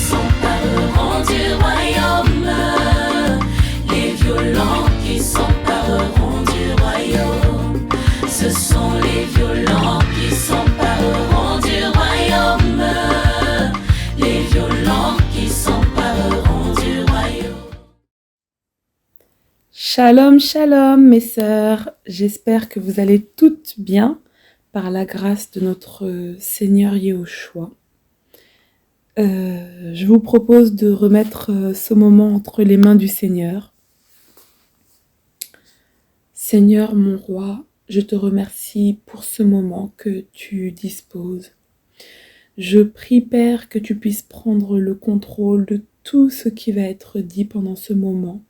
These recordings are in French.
s'empareront du royaume. Les violents qui s'empareront du royaume. Ce sont les violents qui s'empareront du royaume. Les violents qui s'empareront du royaume. Shalom, shalom mes sœurs, j'espère que vous allez toutes bien par la grâce de notre Seigneur Yehoshua. Je vous propose de remettre ce moment entre les mains du Seigneur. Seigneur mon roi, je te remercie pour ce moment que tu disposes. Je prie Père que tu puisses prendre le contrôle de tout ce qui va être dit pendant ce moment.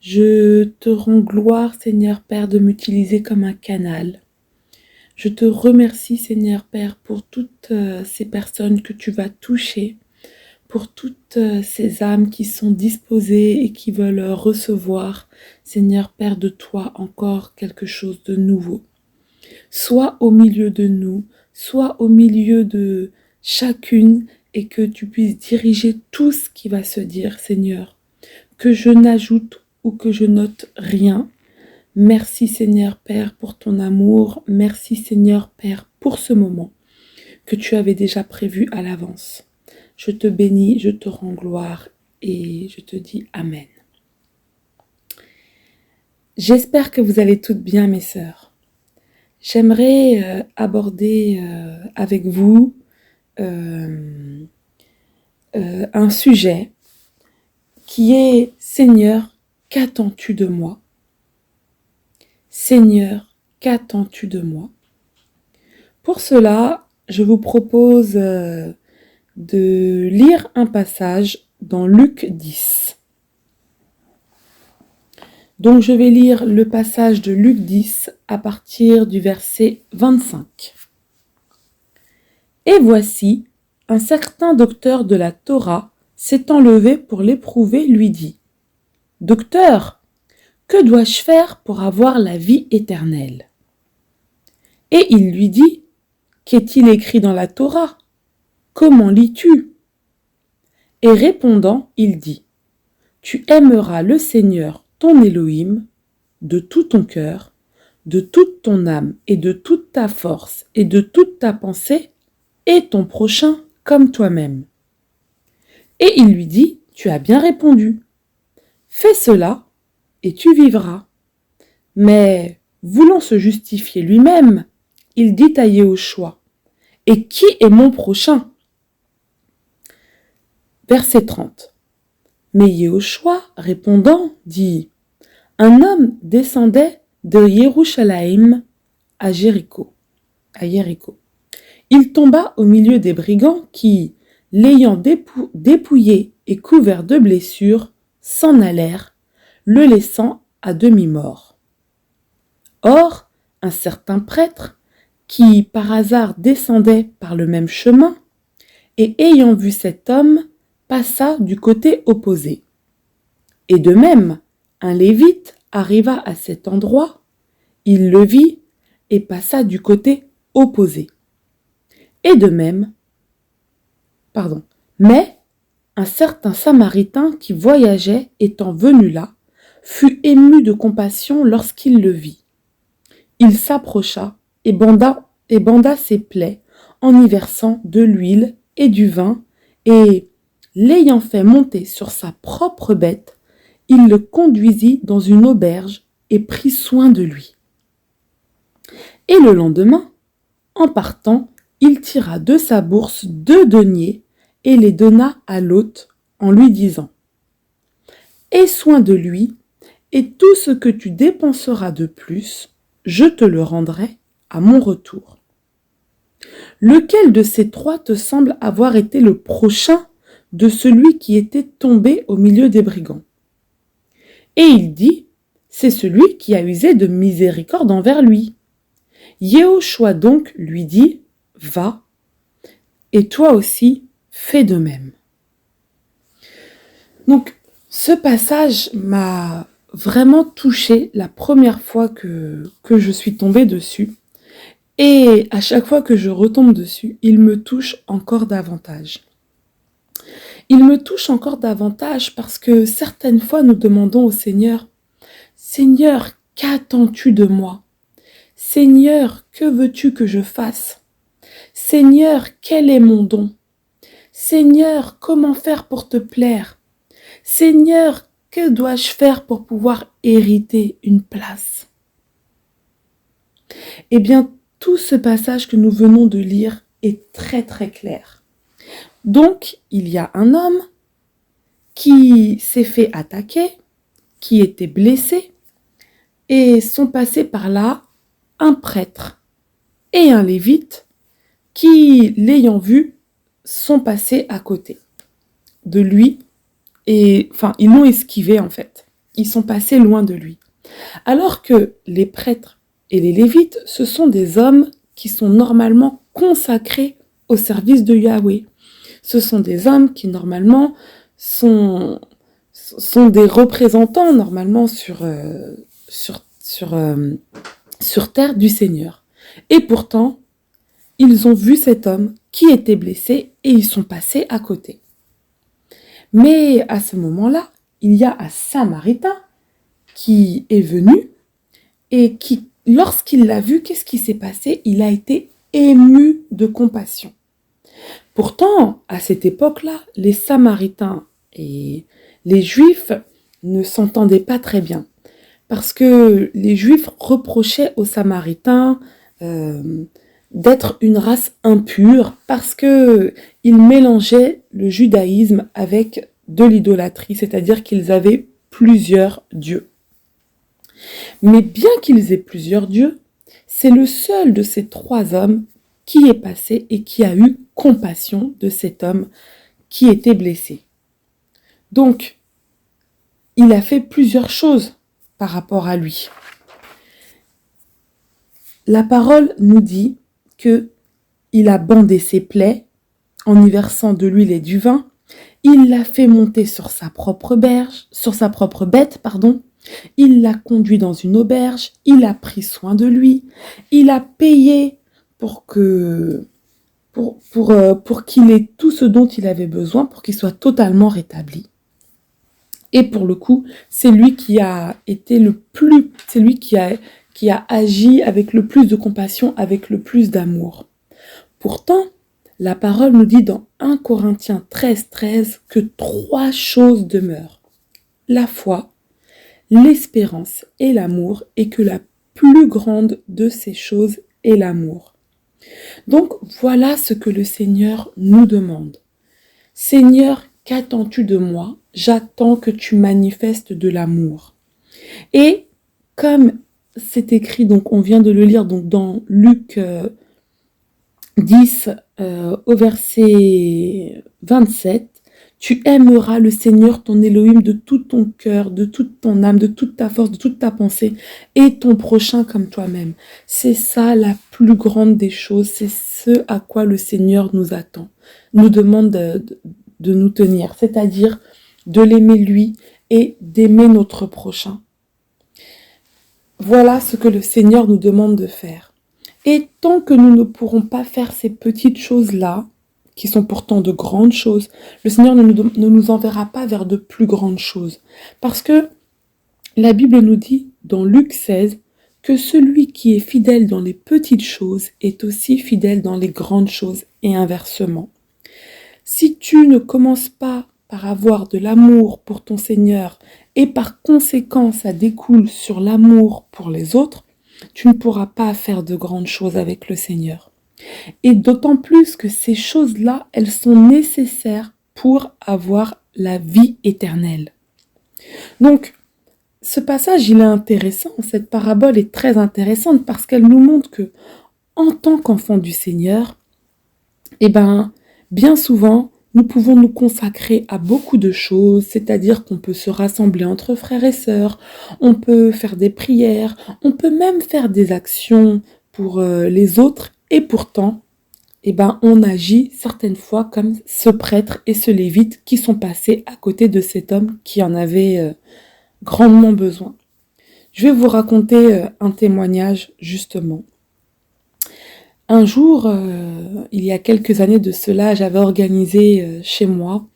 Je te rends gloire, Seigneur Père, de m'utiliser comme un canal. Je te remercie, Seigneur Père, pour toutes ces personnes que tu vas toucher, pour toutes ces âmes qui sont disposées et qui veulent recevoir, Seigneur Père, de toi encore quelque chose de nouveau. Sois au milieu de nous, sois au milieu de chacune et que tu puisses diriger tout ce qui va se dire, Seigneur. Que je n'ajoute ou que je note rien. Merci Seigneur Père pour ton amour. Merci Seigneur Père pour ce moment que tu avais déjà prévu à l'avance. Je te bénis, je te rends gloire et je te dis Amen. J'espère que vous allez toutes bien mes sœurs. J'aimerais aborder avec vous un sujet qui est Seigneur, qu'attends-tu de moi? Seigneur, qu'attends-tu de moi? Pour cela, je vous propose de lire un passage dans Luc 10. Donc je vais lire le passage de Luc 10 à partir du verset 25. Et voici, un certain docteur de la Torah s'étant levé pour l'éprouver, lui dit : Docteur, que dois-je faire pour avoir la vie éternelle ? Et il lui dit : Qu'est-il écrit dans la Torah ? Comment lis-tu ? Et répondant, il dit : Tu aimeras le Seigneur, ton Élohim, de tout ton cœur, de toute ton âme et de toute ta force et de toute ta pensée, et ton prochain comme toi-même. Et il lui dit : Tu as bien répondu. Fais cela, et tu vivras. Mais, voulant se justifier lui-même, il dit à Yehoshua : Et qui est mon prochain ? Verset 30. Mais Yehoshua, répondant, dit : Un homme descendait de Yerushalayim à Jéricho. Il tomba au milieu des brigands qui, l'ayant dépouillé et couvert de blessures, s'en allèrent, le laissant à demi-mort. Or, un certain prêtre, qui par hasard descendait par le même chemin, et ayant vu cet homme, passa du côté opposé. Et de même, un lévite arriva à cet endroit, il le vit et passa du côté opposé. Et de même, mais un certain samaritain qui voyageait étant venu là, fut ému de compassion lorsqu'il le vit. Il s'approcha et banda ses plaies en y versant de l'huile et du vin, et, l'ayant fait monter sur sa propre bête, il le conduisit dans une auberge et prit soin de lui. Et le lendemain, en partant, il tira de sa bourse 2 deniers et les donna à l'hôte en lui disant : Aie soin de lui, et tout ce que tu dépenseras de plus, je te le rendrai à mon retour. Lequel de ces 3 te semble avoir été le prochain de celui qui était tombé au milieu des brigands ? Et il dit : C'est celui qui a usé de miséricorde envers lui. Yehoshua donc lui dit : Va, et toi aussi, fais de même. Donc, ce passage m'a vraiment touchée la première fois que je suis tombée dessus. Et à chaque fois que je retombe dessus, il me touche encore davantage. Il me touche encore davantage parce que certaines fois nous demandons au Seigneur, Seigneur, qu'attends-tu de moi? Seigneur, que veux-tu que je fasse? Seigneur, quel est mon don? Seigneur, comment faire pour te plaire? Seigneur, que dois-je faire pour pouvoir hériter une place? Eh bien, tout ce passage que nous venons de lire est très très clair. Donc, il y a un homme qui s'est fait attaquer, qui était blessé, et sont passés par là un prêtre et un lévite qui, l'ayant vu, sont passés à côté de lui, et enfin, ils l'ont esquivé en fait. Ils sont passés loin de lui. Alors que les prêtres et les lévites, ce sont des hommes qui sont normalement consacrés au service de Yahweh. Ce sont des hommes qui normalement sont des représentants normalement sur terre du Seigneur. Et pourtant, ils ont vu cet homme qui était blessé et ils sont passés à côté. Mais à ce moment-là, il y a un Samaritain qui est venu et qui, lorsqu'il l'a vu, qu'est-ce qui s'est passé? Il a été ému de compassion. Pourtant, à cette époque-là, les Samaritains et les Juifs ne s'entendaient pas très bien. Parce que les Juifs reprochaient aux Samaritains d'être une race impure parce qu'ils mélangeaient le judaïsme avec de l'idolâtrie, c'est-à-dire qu'ils avaient plusieurs dieux. Mais bien qu'ils aient plusieurs dieux, c'est le seul de ces trois hommes qui est passé et qui a eu compassion de cet homme qui était blessé. Donc, il a fait plusieurs choses par rapport à lui. La parole nous dit que il a bandé ses plaies en y versant de l'huile et du vin. Il l'a fait monter sur sa propre bête. Il l'a conduit dans une auberge. Il a pris soin de lui. Il a payé pour qu'il ait tout ce dont il avait besoin, pour qu'il soit totalement rétabli. Et pour le coup, c'est lui qui a agi avec le plus de compassion, avec le plus d'amour. Pourtant, la parole nous dit dans 1 Corinthiens 13 que 3 choses demeurent. La foi, l'espérance et l'amour, et que la plus grande de ces choses est l'amour. Donc voilà ce que le Seigneur nous demande. Seigneur, qu'attends-tu de moi? J'attends que tu manifestes de l'amour. Et comme c'est écrit, donc on vient de le lire donc dans Luc 10 au verset 27, tu aimeras le Seigneur ton Elohim de tout ton cœur, de toute ton âme, de toute ta force, de toute ta pensée, et ton prochain comme toi-même. C'est ça la plus grande des choses, c'est ce à quoi le Seigneur nous attend, nous demande de nous tenir, c'est-à-dire de l'aimer lui et d'aimer notre prochain. Voilà ce que le Seigneur nous demande de faire. Et tant que nous ne pourrons pas faire ces petites choses-là, qui sont pourtant de grandes choses, le Seigneur ne nous enverra pas vers de plus grandes choses. Parce que la Bible nous dit, dans Luc 16, que celui qui est fidèle dans les petites choses est aussi fidèle dans les grandes choses, et inversement. Si tu ne commences pas par avoir de l'amour pour ton Seigneur, et par conséquent ça découle sur l'amour pour les autres, tu ne pourras pas faire de grandes choses avec le Seigneur. Et d'autant plus que ces choses-là, elles sont nécessaires pour avoir la vie éternelle. Donc, ce passage, il est intéressant, cette parabole est très intéressante parce qu'elle nous montre que, en tant qu'enfant du Seigneur, bien souvent, nous pouvons nous consacrer à beaucoup de choses, c'est-à-dire qu'on peut se rassembler entre frères et sœurs, on peut faire des prières, on peut même faire des actions pour les autres, et pourtant, on agit certaines fois comme ce prêtre et ce lévite qui sont passés à côté de cet homme qui en avait grandement besoin. Je vais vous raconter un témoignage justement. Un jour, il y a quelques années de cela, j'avais organisé chez moi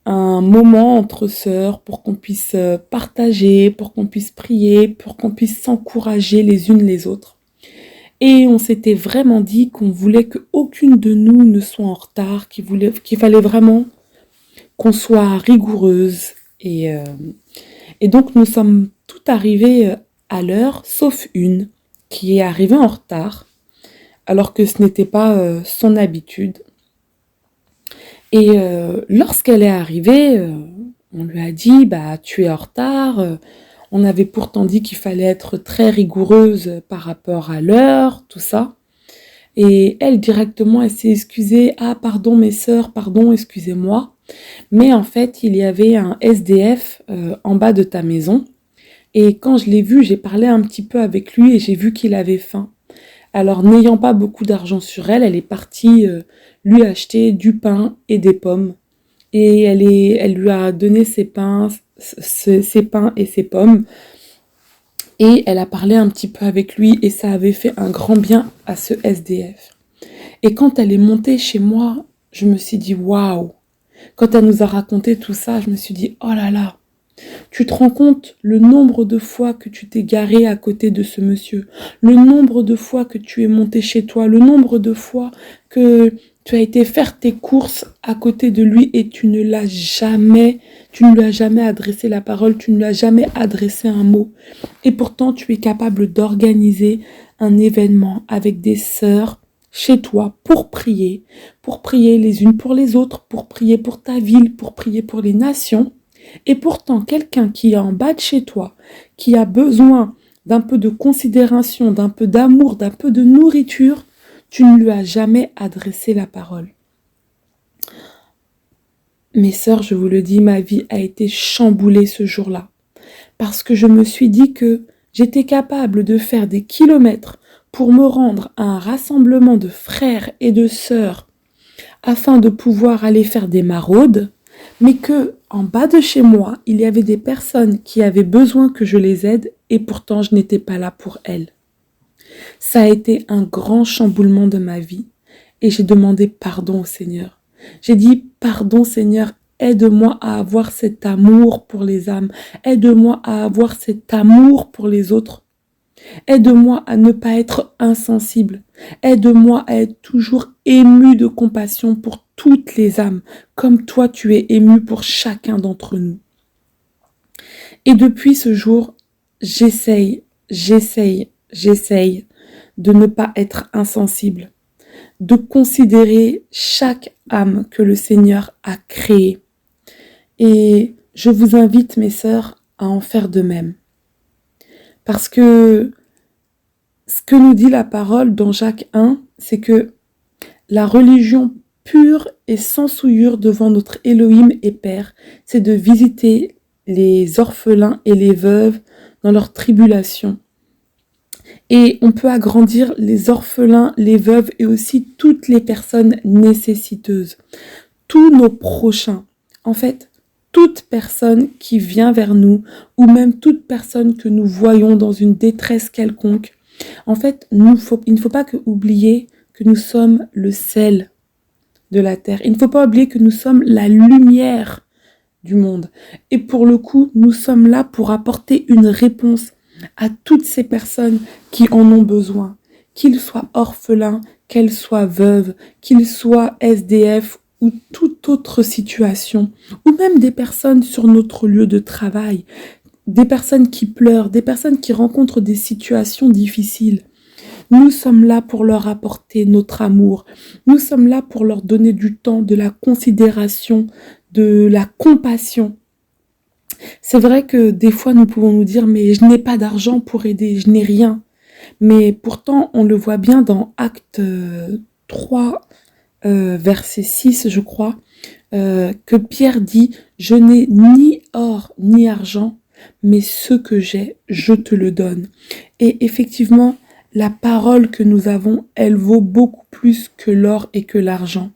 un moment entre sœurs pour qu'on puisse partager, pour qu'on puisse prier, pour qu'on puisse s'encourager les unes les autres. Et on s'était vraiment dit qu'on voulait qu'aucune de nous ne soit en retard, qu'il fallait vraiment qu'on soit rigoureuse. Et donc nous sommes toutes arrivées à l'heure, sauf une qui est arrivée en retard, alors que ce n'était pas son habitude. Et lorsqu'elle est arrivée, on lui a dit « tu es en retard ». On avait pourtant dit qu'il fallait être très rigoureuse par rapport à l'heure, tout ça. Et elle, directement, elle s'est excusée. « Ah, pardon mes sœurs, pardon, excusez-moi. » Mais en fait, il y avait un SDF en bas de ta maison. Et quand je l'ai vu, j'ai parlé un petit peu avec lui et j'ai vu qu'il avait faim. Alors, n'ayant pas beaucoup d'argent sur elle, elle est partie lui acheter du pain et des pommes. Et elle lui a donné ses pains et ses pommes. Et elle a parlé un petit peu avec lui et ça avait fait un grand bien à ce SDF. Et quand elle est montée chez moi, je me suis dit waouh. Quand elle nous a raconté tout ça, je me suis dit oh là là. Tu te rends compte le nombre de fois que tu t'es garé à côté de ce monsieur, le nombre de fois que tu es monté chez toi, le nombre de fois que tu as été faire tes courses à côté de lui et tu ne lui as jamais adressé la parole, tu ne lui as jamais adressé un mot. Et pourtant, tu es capable d'organiser un événement avec des sœurs chez toi pour prier les unes pour les autres, pour prier pour ta ville, pour prier pour les nations. Et pourtant, quelqu'un qui est en bas de chez toi, qui a besoin d'un peu de considération, d'un peu d'amour, d'un peu de nourriture, tu ne lui as jamais adressé la parole. Mes sœurs, je vous le dis, ma vie a été chamboulée ce jour-là. Parce que je me suis dit que j'étais capable de faire des kilomètres pour me rendre à un rassemblement de frères et de sœurs afin de pouvoir aller faire des maraudes, mais que en bas de chez moi, il y avait des personnes qui avaient besoin que je les aide et pourtant je n'étais pas là pour elles. Ça a été un grand chamboulement de ma vie et j'ai demandé pardon au Seigneur. J'ai dit pardon Seigneur, aide-moi à avoir cet amour pour les âmes, aide-moi à avoir cet amour pour les autres. Aide-moi à ne pas être insensible. Aide-moi à être toujours ému de compassion pour toutes les âmes, comme toi tu es ému pour chacun d'entre nous. Et depuis ce jour, j'essaye de ne pas être insensible, de considérer chaque âme que le Seigneur a créée. Et je vous invite, mes sœurs, à en faire de même. Parce que ce que nous dit la parole dans Jacques 1, c'est que la religion pure et sans souillure devant notre Elohim et Père, c'est de visiter les orphelins et les veuves dans leur tribulation. Et on peut agrandir les orphelins, les veuves et aussi toutes les personnes nécessiteuses, tous nos prochains. En fait, toute personne qui vient vers nous ou même toute personne que nous voyons dans une détresse quelconque. En fait, il ne faut pas oublier que nous sommes le sel de la terre. Il ne faut pas oublier que nous sommes la lumière du monde. Et pour le coup, nous sommes là pour apporter une réponse à toutes ces personnes qui en ont besoin. Qu'ils soient orphelins, qu'elles soient veuves, qu'ils soient SDF ou toute autre situation, ou même des personnes sur notre lieu de travail, des personnes qui pleurent, des personnes qui rencontrent des situations difficiles. Nous sommes là pour leur apporter notre amour. Nous sommes là pour leur donner du temps, de la considération, de la compassion. C'est vrai que des fois nous pouvons nous dire mais je n'ai pas d'argent pour aider, je n'ai rien. Mais pourtant on le voit bien dans Acte 3, verset 6 je crois, que Pierre dit « Je n'ai ni or ni argent, mais ce que j'ai, je te le donne. » Et effectivement, la parole que nous avons, elle vaut beaucoup plus que l'or et que l'argent.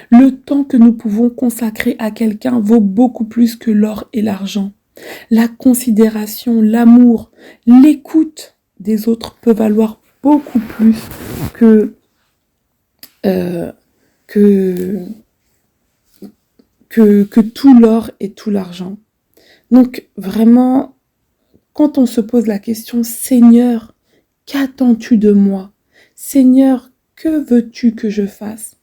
Le temps que nous pouvons consacrer à quelqu'un vaut beaucoup plus que l'or et l'argent. La considération, l'amour, l'écoute des autres peut valoir beaucoup plus que que tout l'or et tout l'argent. Donc vraiment, quand on se pose la question, Seigneur, qu'attends-tu de moi? Seigneur, que veux-tu que je fasse?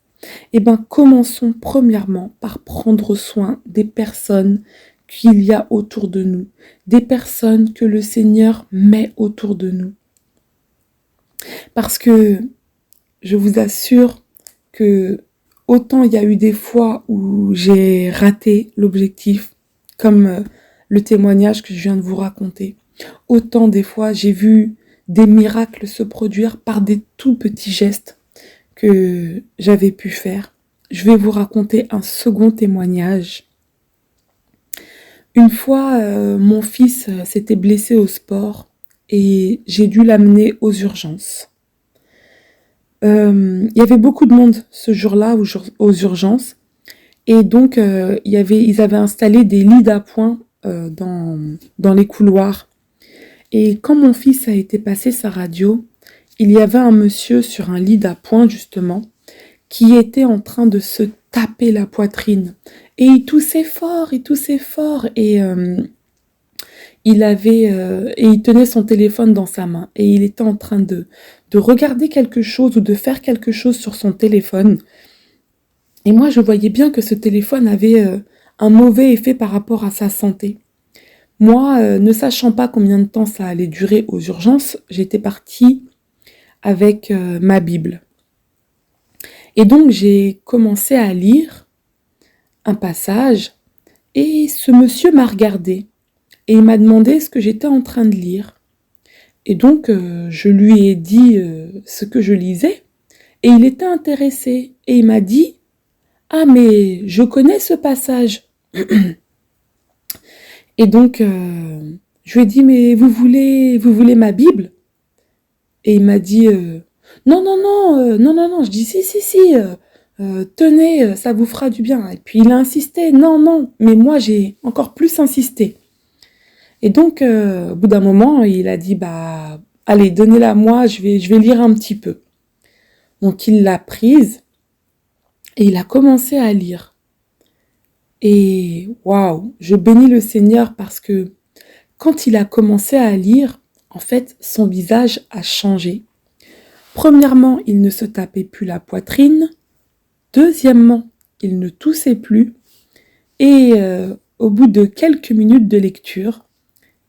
Eh bien, commençons premièrement par prendre soin des personnes qu'il y a autour de nous, des personnes que le Seigneur met autour de nous. Parce que je vous assure que autant il y a eu des fois où j'ai raté l'objectif, comme le témoignage que je viens de vous raconter, autant des fois j'ai vu des miracles se produire par des tout petits gestes que j'avais pu faire. Je vais vous raconter un second témoignage. Une fois, mon fils s'était blessé au sport et j'ai dû l'amener aux urgences. Il y avait beaucoup de monde ce jour-là aux urgences et donc ils avaient installé des lits d'appoint dans les couloirs. Et quand mon fils a été passer sa radio, il y avait un monsieur sur un lit d'appoint justement qui était en train de se taper la poitrine. Et il toussait fort et il tenait son téléphone dans sa main et il était en train de regarder quelque chose ou de faire quelque chose sur son téléphone. Et moi, je voyais bien que ce téléphone avait un mauvais effet par rapport à sa santé. Moi, ne sachant pas combien de temps ça allait durer aux urgences, j'étais partie avec ma Bible. Et donc, j'ai commencé à lire un passage et ce monsieur m'a regardé et il m'a demandé ce que j'étais en train de lire. Et donc, je lui ai dit ce que je lisais et il était intéressé. Et il m'a dit « Ah, mais je connais ce passage !» Et donc, je lui ai dit « Mais vous voulez ma Bible ?» Et il m'a dit « Non. » Je dis « Si, tenez, ça vous fera du bien. » Et puis il a insisté « Non. » Mais moi, j'ai encore plus insisté. Et donc, au bout d'un moment, il a dit « Bah, allez, donnez-la moi, je vais lire un petit peu. » Donc, il l'a prise et il a commencé à lire. Et waouh, je bénis le Seigneur parce que quand il a commencé à lire, en fait, son visage a changé. Premièrement, il ne se tapait plus la poitrine. Deuxièmement, il ne toussait plus. Et au bout de quelques minutes de lecture,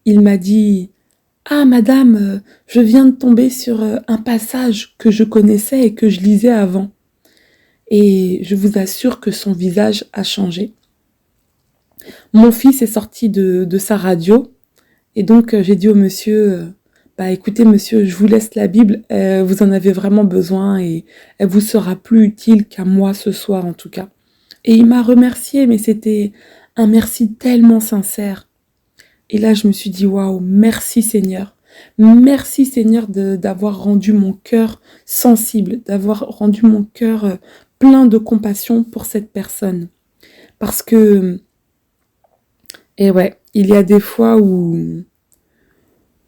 il m'a dit « Ah, madame, je viens de tomber sur un passage que je connaissais et que je lisais avant. » Et je vous assure que son visage a changé. Mon fils est sorti de sa radio et donc j'ai dit au monsieur bah écoutez monsieur, je vous laisse la Bible, vous en avez vraiment besoin et elle vous sera plus utile qu'à moi ce soir en tout cas. Et il m'a remercié, mais c'était un merci tellement sincère. Et là je me suis dit waouh, merci Seigneur d'avoir rendu mon cœur sensible, d'avoir rendu mon cœur plein de compassion pour cette personne. Parce que il y a des fois où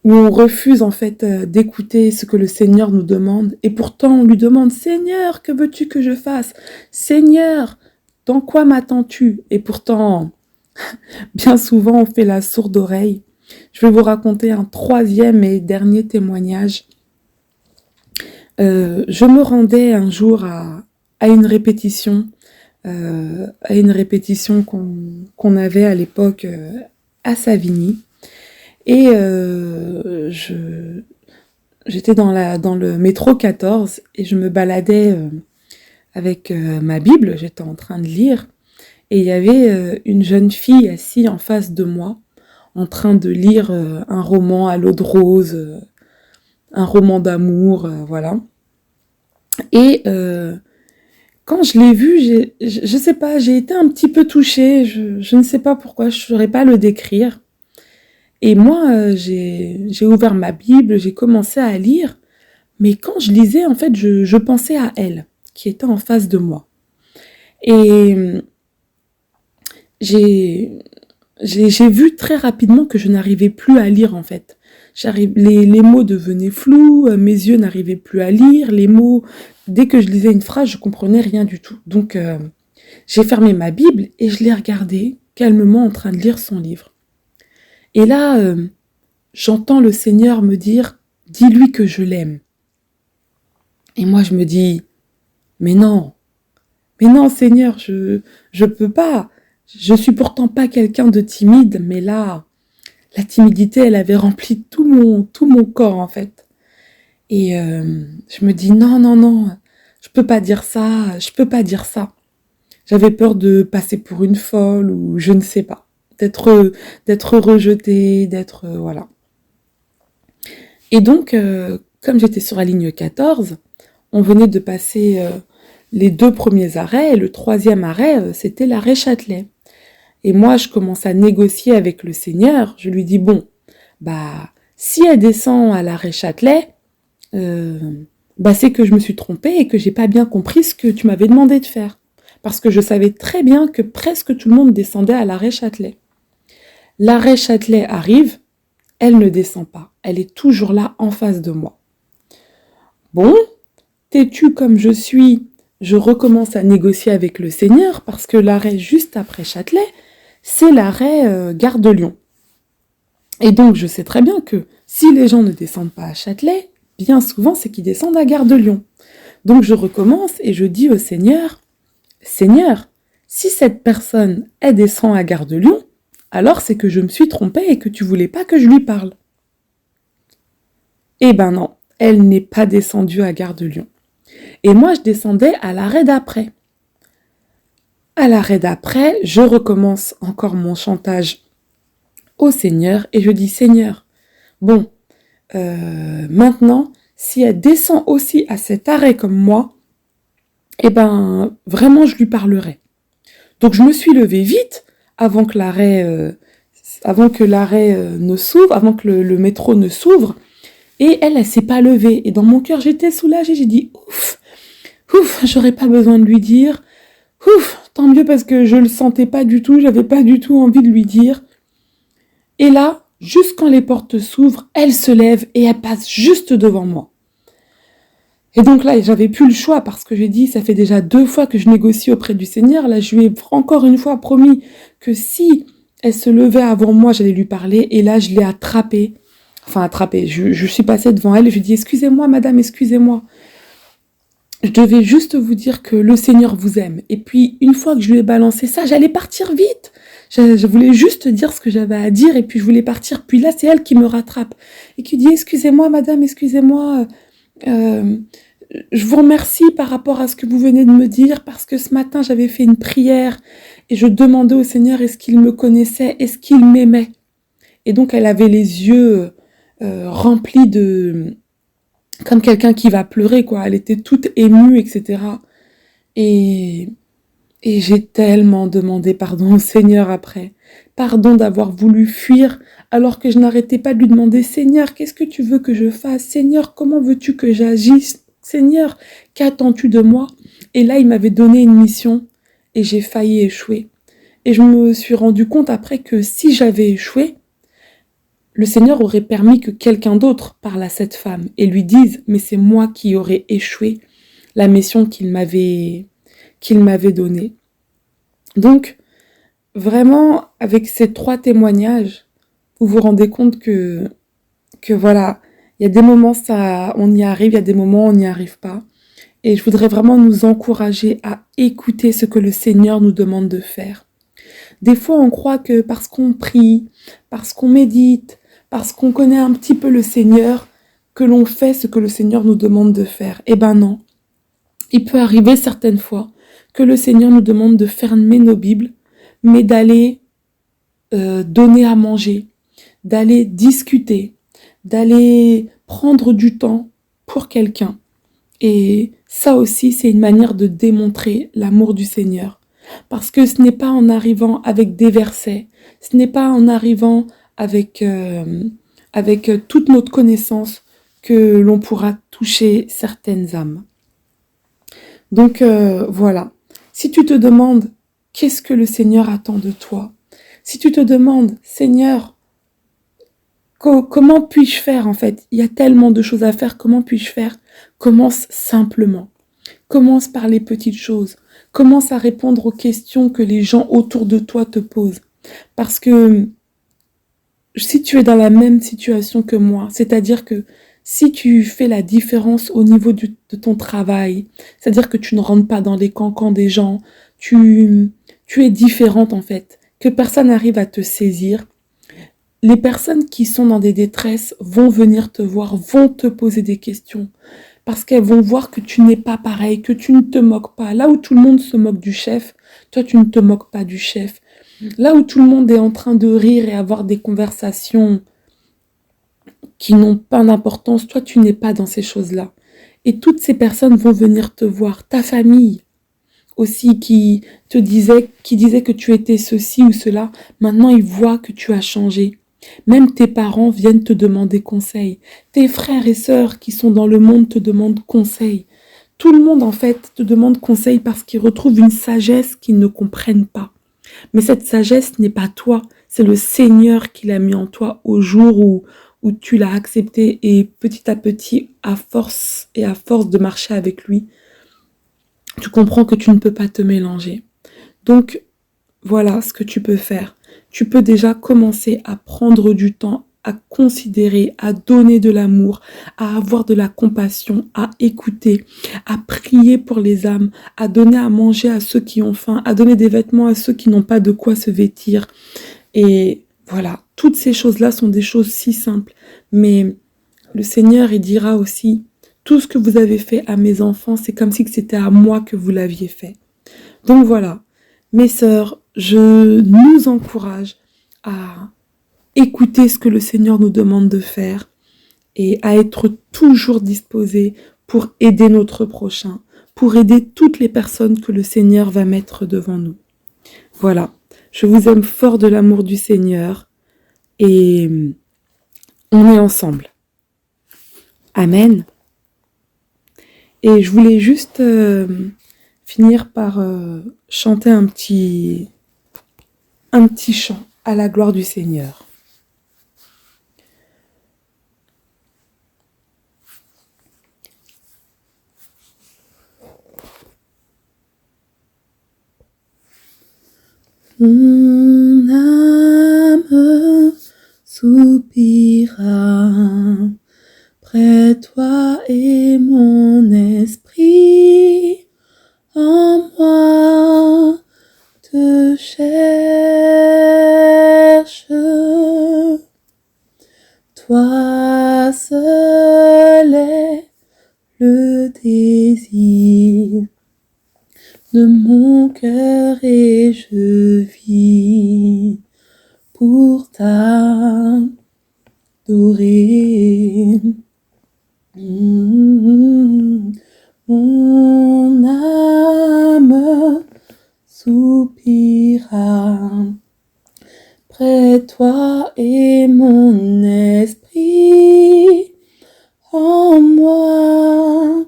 on refuse en fait d'écouter ce que le Seigneur nous demande. Et pourtant, on lui demande « Seigneur, que veux-tu que je fasse ? Seigneur, dans quoi m'attends-tu » Et pourtant, bien souvent, on fait la sourde oreille. Je vais vous raconter un troisième et dernier témoignage. Je me rendais un jour à une répétition qu'on avait à l'époque à Savigny. Et j'étais dans le métro 14 et je me baladais avec ma Bible, j'étais en train de lire et il y avait une jeune fille assise en face de moi en train de lire un roman à l'eau de rose, un roman d'amour, voilà. Et quand je l'ai vue, je sais pas, j'ai été un petit peu touchée, je ne sais pas pourquoi, je ne saurais pas le décrire. Et moi, j'ai ouvert ma Bible, j'ai commencé à lire, mais quand je lisais, en fait, je pensais à elle, qui était en face de moi. Et j'ai vu très rapidement que je n'arrivais plus à lire, en fait. Les mots devenaient flous, mes yeux n'arrivaient plus à lire, les mots, dès que je lisais une phrase, je comprenais rien du tout. Donc, J'ai fermé ma Bible et je l'ai regardée calmement en train de lire son livre. Et là, j'entends le Seigneur me dire « Dis-lui que je l'aime ». Et moi, je me dis « Mais non Seigneur, je peux pas. Je suis pourtant pas quelqu'un de timide, mais là, la timidité, elle avait rempli tout mon corps en fait. » Et je me dis non, je peux pas dire ça. J'avais peur de passer pour une folle ou je ne sais pas, d'être rejetée, voilà. Et donc, comme j'étais sur la ligne 14, on venait de passer les 2 premiers arrêts et le 3e arrêt, c'était l'arrêt Châtelet. Et moi, je commence à négocier avec le Seigneur. Je lui dis bon, si elle descend à l'arrêt Châtelet, c'est que je me suis trompée et que j'ai pas bien compris ce que tu m'avais demandé de faire. Parce que je savais très bien que presque tout le monde descendait à l'arrêt Châtelet. L'arrêt Châtelet arrive, elle ne descend pas. Elle est toujours là en face de moi. Bon, têtue comme je suis, je recommence à négocier avec le Seigneur parce que l'arrêt juste après Châtelet, c'est l'arrêt Gare de Lyon. Et donc, je sais très bien que si les gens ne descendent pas à Châtelet, bien souvent, c'est qu'ils descendent à Gare de Lyon. Donc, je recommence et je dis au Seigneur, « Seigneur, si cette personne, elle descend à Gare de Lyon, alors c'est que je me suis trompée et que tu voulais pas que je lui parle. » Eh ben non, elle n'est pas descendue à Gare de Lyon. Et moi, je descendais à l'arrêt d'après. À l'arrêt d'après, je recommence encore mon chantage au Seigneur et je dis « Seigneur, bon, maintenant, si elle descend aussi à cet arrêt comme moi, eh ben, vraiment, je lui parlerai. » Donc, je me suis levée vite avant que l'arrêt ne s'ouvre, avant que le métro ne s'ouvre. Et elle s'est pas levée. Et dans mon cœur, j'étais soulagée. J'ai dit, ouf, j'aurais pas besoin de lui dire. Ouf, tant mieux parce que je le sentais pas du tout. J'avais pas du tout envie de lui dire. Et là, juste quand les portes s'ouvrent, elle se lève et elle passe juste devant moi. Et donc là, j'avais plus le choix parce que j'ai dit, ça fait déjà 2 fois que je négocie auprès du Seigneur. Là, je lui ai encore une fois promis que si elle se levait avant moi, j'allais lui parler. Et là, je l'ai attrapée. Je suis passée devant elle et je lui ai dit, excusez-moi, madame, excusez-moi. Je devais juste vous dire que le Seigneur vous aime. Et puis, une fois que je lui ai balancé ça, j'allais partir vite. Je voulais juste dire ce que j'avais à dire et puis je voulais partir. Puis là, c'est elle qui me rattrape et qui dit, excusez-moi, madame, excusez-moi. Je vous remercie par rapport à ce que vous venez de me dire parce que ce matin, j'avais fait une prière et je demandais au Seigneur est-ce qu'il me connaissait, est-ce qu'il m'aimait. Et donc, elle avait les yeux remplis de... comme quelqu'un qui va pleurer, quoi. Elle était toute émue, etc. Et j'ai tellement demandé pardon au Seigneur après. Pardon d'avoir voulu fuir alors que je n'arrêtais pas de lui demander « Seigneur, qu'est-ce que tu veux que je fasse ? Seigneur, comment veux-tu que j'agisse ? Seigneur, qu'attends-tu de moi ?» Et là, il m'avait donné une mission et j'ai failli échouer. Et je me suis rendu compte après que si j'avais échoué, le Seigneur aurait permis que quelqu'un d'autre parle à cette femme et lui dise « Mais c'est moi qui aurais échoué la mission qu'il m'avait donnée. » Donc, vraiment, avec ces 3 témoignages, vous vous rendez compte que voilà, il y a des moments, on y arrive, il y a des moments, on n'y arrive pas. Et je voudrais vraiment nous encourager à écouter ce que le Seigneur nous demande de faire. Des fois, on croit que parce qu'on prie, parce qu'on médite, parce qu'on connaît un petit peu le Seigneur, que l'on fait ce que le Seigneur nous demande de faire. Eh ben non. Il peut arriver certaines fois que le Seigneur nous demande de fermer nos Bibles, mais d'aller donner à manger, d'aller discuter, d'aller prendre du temps pour quelqu'un. Et ça aussi, c'est une manière de démontrer l'amour du Seigneur. Parce que ce n'est pas en arrivant avec des versets, ce n'est pas en arrivant avec toute notre connaissance que l'on pourra toucher certaines âmes. Donc voilà, si tu te demandes qu'est-ce que le Seigneur attend de toi, si tu te demandes, Seigneur, comment puis-je faire en fait ? Il y a tellement de choses à faire, comment puis-je faire ? Commence simplement. Commence par les petites choses. Commence à répondre aux questions que les gens autour de toi te posent. Parce que si tu es dans la même situation que moi, c'est-à-dire que si tu fais la différence au niveau de ton travail, c'est-à-dire que tu ne rentres pas dans les cancans des gens, tu es différente en fait, que personne n'arrive à te saisir, les personnes qui sont dans des détresses vont venir te voir, vont te poser des questions, parce qu'elles vont voir que tu n'es pas pareil, que tu ne te moques pas. Là où tout le monde se moque du chef, toi tu ne te moques pas du chef. Là où tout le monde est en train de rire et avoir des conversations qui n'ont pas d'importance, toi tu n'es pas dans ces choses-là. Et toutes ces personnes vont venir te voir, ta famille aussi qui disait que tu étais ceci ou cela, maintenant ils voient que tu as changé. Même tes parents viennent te demander conseil. Tes frères et sœurs qui sont dans le monde te demandent conseil. Tout le monde en fait te demande conseil parce qu'ils retrouvent une sagesse qu'ils ne comprennent pas. Mais cette sagesse n'est pas toi, c'est le Seigneur qui l'a mis en toi au jour où tu l'as accepté et petit à petit, à force de marcher avec lui, tu comprends que tu ne peux pas te mélanger. Donc, voilà ce que tu peux faire. Tu peux déjà commencer à prendre du temps, à considérer, à donner de l'amour, à avoir de la compassion, à écouter, à prier pour les âmes, à donner à manger à ceux qui ont faim, à donner des vêtements à ceux qui n'ont pas de quoi se vêtir. Et voilà, toutes ces choses-là sont des choses si simples. Mais le Seigneur, il dira aussi, tout ce que vous avez fait à mes enfants, c'est comme si c'était à moi que vous l'aviez fait. Donc voilà, mes sœurs, je nous encourage à écouter ce que le Seigneur nous demande de faire et à être toujours disposés pour aider notre prochain, pour aider toutes les personnes que le Seigneur va mettre devant nous. Voilà, je vous aime fort de l'amour du Seigneur et on est ensemble. Amen. Et je voulais juste finir par chanter un petit chant à la gloire du Seigneur. Mon âme soupira près toi et mon esprit en moi te cherche. Toi seul est le désir de mon cœur et je vis pour t'adorer. Mon âme soupira près toi et mon esprit en moi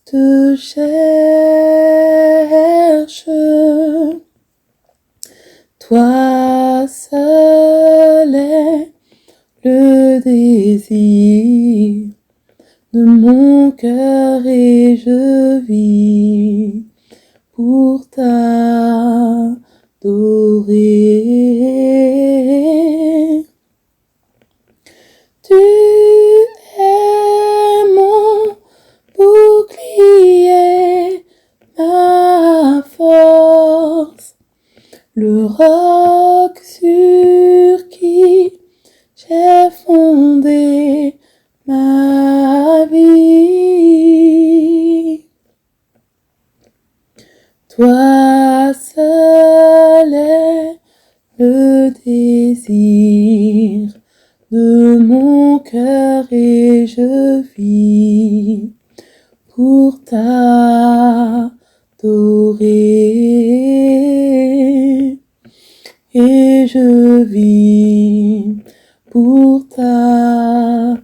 te cherche. Toi seul est le désir de mon cœur et je vis pour t'adorer. Tu es mon bouclier, ma force, le roc sur qui j'ai fondé ma vie. Toi seul est le désir de mon cœur et je vis pour t'adorer. Et je vis pour t'adorer.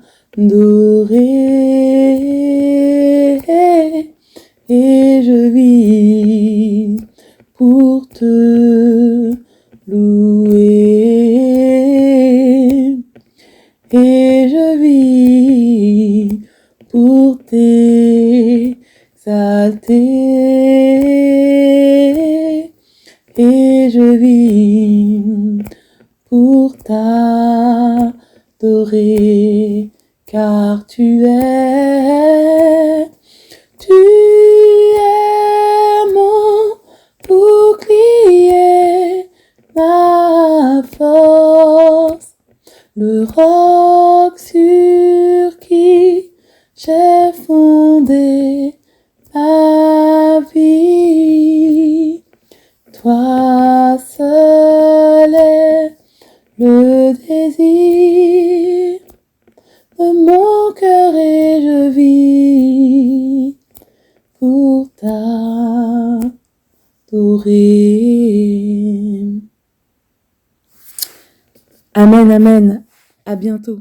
Et je vis pour te louer. Et je vis pour t'exalter. et je vis pour t'adorer, car tu es mon bouclier, ma force, le roc sur qui j'ai fondé ma vie. Toi seul est le désir de mon cœur et je vis pour t'adorer. Amen, amen. À bientôt.